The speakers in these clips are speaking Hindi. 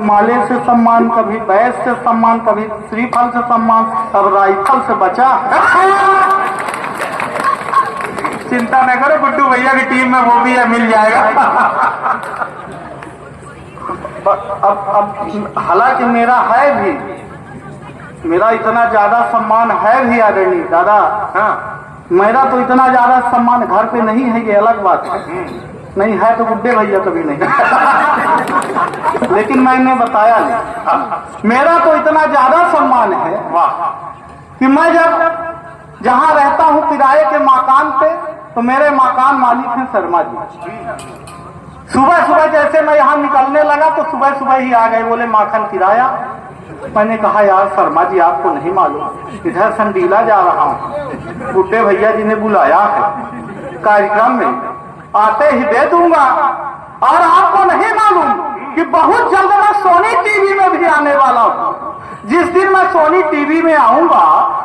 माले से सम्मान, कभी बैस से सम्मान, कभी श्रीफल से सम्मान, अब राइफल से बचा। चिंता न करो, गुड्डू भैया की टीम में वो भी है, मिल जाएगा। अब हालांकि मेरा है भी, मेरा इतना ज्यादा सम्मान है भी आदरणीय दादा। हाँ, मेरा तो इतना ज्यादा सम्मान घर पे नहीं है, ये अलग बात है। नहीं है तो गुड्डे भैया कभी नहीं। लेकिन मैंने बताया नहीं, मेरा तो इतना ज्यादा सम्मान है वाह, कि मैं जब जहां रहता हूं किराए के मकान पे, तो मेरे मकान मालिक हैं शर्मा जी। सुबह सुबह जैसे मैं यहाँ निकलने लगा तो सुबह सुबह ही आ गए, बोले माखन किराया। मैंने कहा यार शर्मा जी आपको नहीं मालूम, इधर संडीला जा रहा हूँ, गुड्डे भैया जी ने बुलाया है कार्यक्रम में, आते ही दे दूंगा। और आपको नहीं मालूम कि बहुत जल्द मैं सोनी टीवी में भी आने वाला हूँ। जिस दिन मैं सोनी टीवी में आऊंगा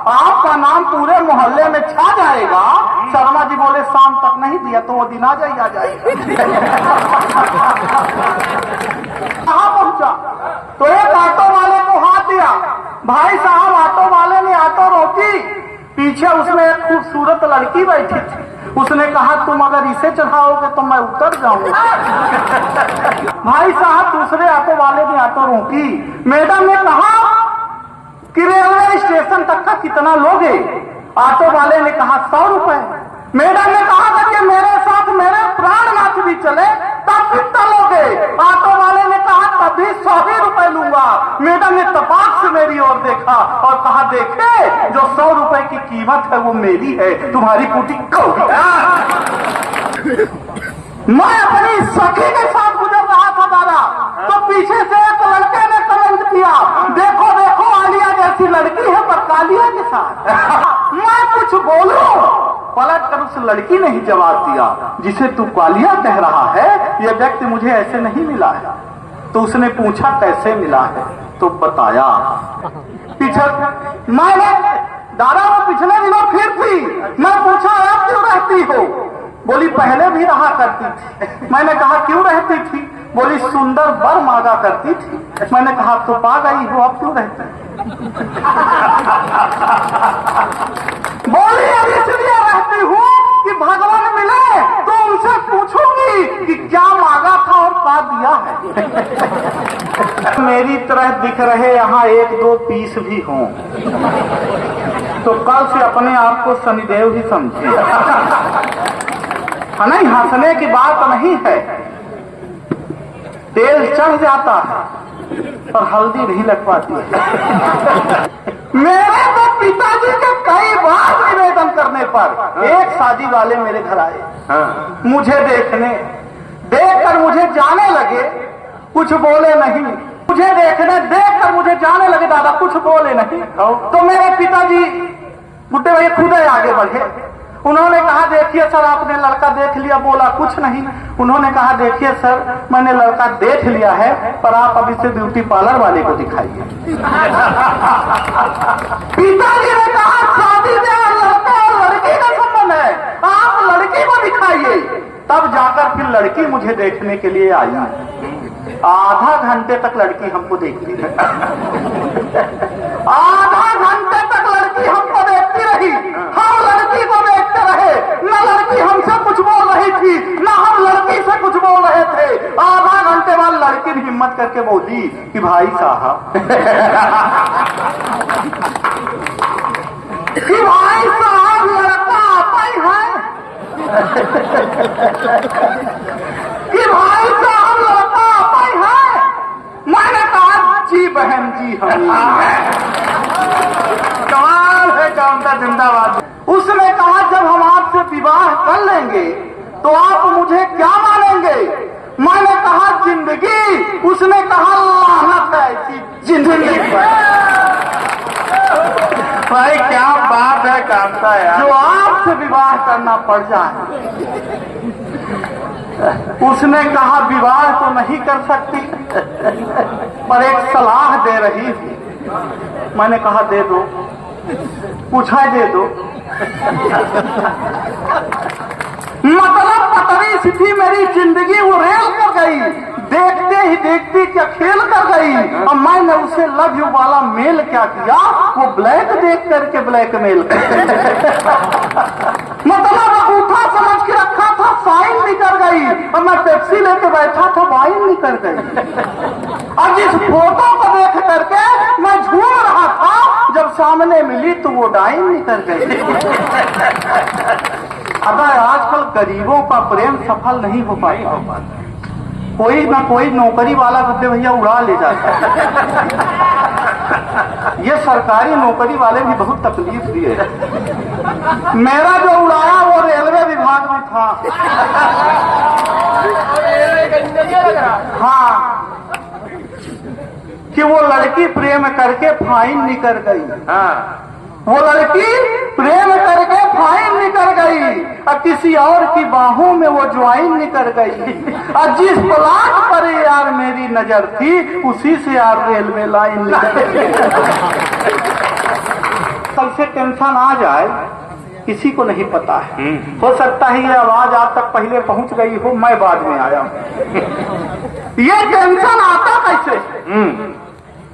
आपका नाम पूरे मोहल्ले में छा जाएगा। शर्मा जी बोले शाम तक नहीं दिया तो वो दिन आ जाएगा। कहाँ पहुंचा तो एक ऑटो वाले को हाथ दिया, भाई साहब ऑटो वाले ने ऑटो रोकी, पीछे उसमें एक खूबसूरत लड़की बैठी थी। उसने कहा तुम अगर इसे चढ़ाओगे तो मैं उतर जाऊंगा। भाई साहब दूसरे ऑटो वाले ने ऑटो रोकी, मैडम ने कहा कि रेलवे स्टेशन तक का कितना लोगे? ऑटो वाले ने कहा 100 रुपए। मैडम ने कहा कि मेरे साथ मेरे प्राणनाथ भी चले तब कितना लोगे? ऑटो वाले ने कहा तब भी 100 रुपए लूंगा। मैडम ने तपाक से मेरी ओर देखा और कहा देखे जो 100 रुपए की कीमत है वो मेरी है, तुम्हारी कुटी कौड़ी। मैं अपनी सखी के साथ गुजर रहा था दादा, तो पीछे से एक लड़के ने कमेंट किया, देखो देखो आलिया जैसी लड़की है पर कालिया के साथ। मैं कुछ बोलूं, पलट कर उस लड़की ने ही जवाब दिया, जिसे तू कालिया कह रहा है यह व्यक्ति मुझे ऐसे नहीं मिला है। तो उसने पूछा कैसे मिला है, तो बताया मैंने दादा वो पिछले दिनों फिर थी, मैं पूछा आप क्यों रहती हो? बोली पहले भी रहा करती थी। मैंने कहा क्यों रहती थी? बोली सुंदर वर मांगा करती थी। मैंने कहा तो पा गई हो, अब क्यों रहती? बोली अब इसलिए रहती हूँ कि भगवान मिले तो उनसे पूछूंगी कि क्या मांगा था और पा दिया है। मेरी तरह दिख रहे यहाँ 1-2 पीस भी हों तो कल से अपने आप को शनिदेव ही समझिए। नहीं, हंसने की बात नहीं है, तेल चढ़ जाता है और हल्दी नहीं लग पाती है। मेरे तो पिताजी के कई बार निवेदन करने पर एक शादी वाले मेरे घर आए, मुझे देखकर मुझे जाने लगे, कुछ बोले नहीं। मुझे देखकर मुझे जाने लगे दादा, कुछ बोले नहीं। तो मेरे पिताजी बुड्ढे भैया खुद ही आगे बढ़े। उन्होंने कहा देखिए सर आपने लड़का देख लिया। बोला कुछ नहीं। उन्होंने कहा देखिए सर मैंने लड़का देख लिया है पर आप अभी से ब्यूटी पार्लर वाले को दिखाइए। पिताजी ने कहा शादी में लड़का और लड़की का संबंध है, आप लड़की को दिखाइए। तब जाकर फिर लड़की मुझे देखने के लिए आई। आधा घंटे तक लड़की हमको देखती रही। आधा घंटे तक लड़की हमको देखती रही। हम लड़की को देखते रहे, न लड़की हमसे कुछ बोल रही थी न हम लड़की से कुछ बोल रहे थे। आधा घंटे बाद लड़की ने हिम्मत करके बोली कि भाई साहब लड़का आता ही है कि भाई साहब लड़का आता ही है। मैंने कहा जी बहन जी हम कमाल है, कामता जिंदाबाद। उसने कहा जब हम आपसे विवाह कर लेंगे तो आप मुझे क्या मानेंगे? मैंने कहा जिंदगी। उसने कहा लानत है ऐसी जिंदगी पर। भाई क्या बात है कामता यार, जो आपसे विवाह करना पड़ जाए। उसने कहा विवाह तो नहीं कर सकती पर एक सलाह दे रही थी। मैंने कहा दे दो। पूछा दे दो। मतलब पतरी सी थी मेरी जिंदगी, वो रेल पर गई। देखते ही देखते क्या खेल कर गई। और मैंने उसे लव यू वाला मेल क्या किया, वो ब्लैक देख करके ब्लैकमेल मतलब अंगूठा समझ के रखा था, साइन निकल गई। और मैं पेप्सी लेके बैठा था, वाइन निकल गई। और जिस फोटो को देख करके मैं झूम रहा था, जब सामने मिली तो वो डाइन निकल गई। अब आजकल गरीबों का प्रेम सफल नहीं हो पाता, कोई ना कोई नौकरी वाला गुड्डे भैया उड़ा ले जाता है। ये सरकारी नौकरी वाले भी बहुत तकलीफ दिए। मेरा जो उड़ाया वो रेलवे विभाग में था। हाँ, कि वो लड़की प्रेम करके फाइन निकल गई। हाँ, वो लड़की प्रेम करके फाइन निकल गई और किसी और की बाहों में वो ज्वाइन निकल गई। और जिस प्लाट पर यार मेरी नजर थी, उसी से यार रेलवे लाइन निकल गई। कल से टेंशन आ जाए किसी को नहीं पता है। हो सकता है ये आवाज आज तक पहले पहुंच गई हो, मैं बाद में आया। ये टेंशन आता कैसे?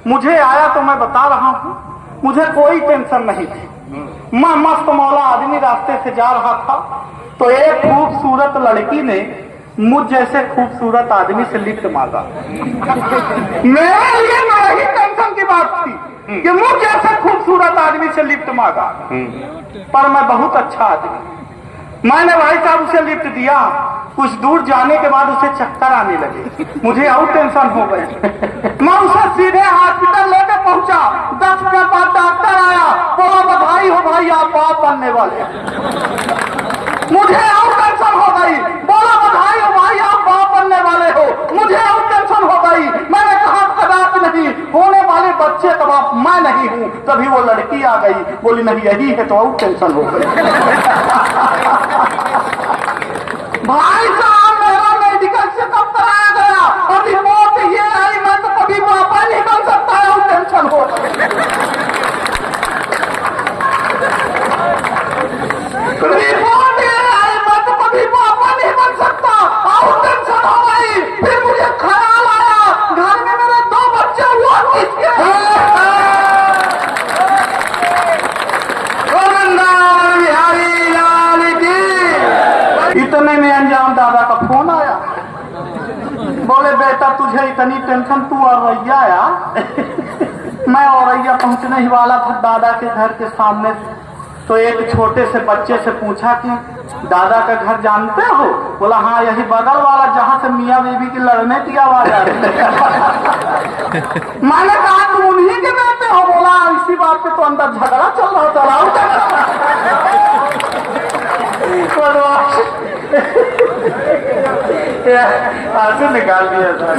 मुझे आया तो मैं बता रहा हूं, मुझे कोई टेंशन नहीं थी। मैं मस्त मौला आदमी रास्ते से जा रहा था तो एक खूबसूरत लड़की ने मुझ जैसे खूबसूरत आदमी से लिफ्ट मांगा। मेरे लिए नहीं टेंशन की बात थी कि मुझ जैसे खूबसूरत आदमी से लिफ्ट मांगा, पर मैं बहुत अच्छा आदमी। मैंने भाई साहब उसे लिफ्ट दिया। कुछ दूर जाने के बाद उसे चक्कर आने लगे, मुझे और टेंशन हो गई। मैं उसे सीधे हॉस्पिटल लेकर पहुंचा। 10 मिनट बाद डॉक्टर आया, बोला बधाई हो भाई आप बाप बनने वाले। मुझे और टेंशन हो गई। बोला बधाई हो भाई आप बाप बनने वाले हो। मुझे और टेंशन हो गई। मैंने कहा कदापि नहीं, होने वाले बच्चे का बाप मैं नहीं हूँ। तभी वो लड़की आ गई, बोली नहीं यही है, तो और टेंशन हो गई। भाई साहब मेरा मेडिकल चेकअप कराया गया और रिपोर्ट ये आई, मैं तो कभी पापा नहीं बन सकता है, और टेंशन हो गई। रिपोर्ट ये आई, मैं तो कभी पापा नहीं बन सकता, और टेंशन हो गई। फिर मुझे ख्याल आया घर में मेरे 2 बच्चे हुआ किसके। इतने में अंजाम दादा का फोन आया, बोले बेटा तुझे इतनी टेंशन, तू औरैया आया। मैं औरैया पहुंचने ही वाला था दादा के घर के सामने, तो एक छोटे से बच्चे से पूछा कि दादा का घर जानते हो? बोला हाँ यही बगल वाला जहां से मियाँ बीबी की लड़ने की आवाज आ रही है। मैंने कहा तुम उन्हीं के बेटे हो? बोला इसी बात पे तो अंदर झगड़ा चल रहा था। आंसू निकाल दिया था।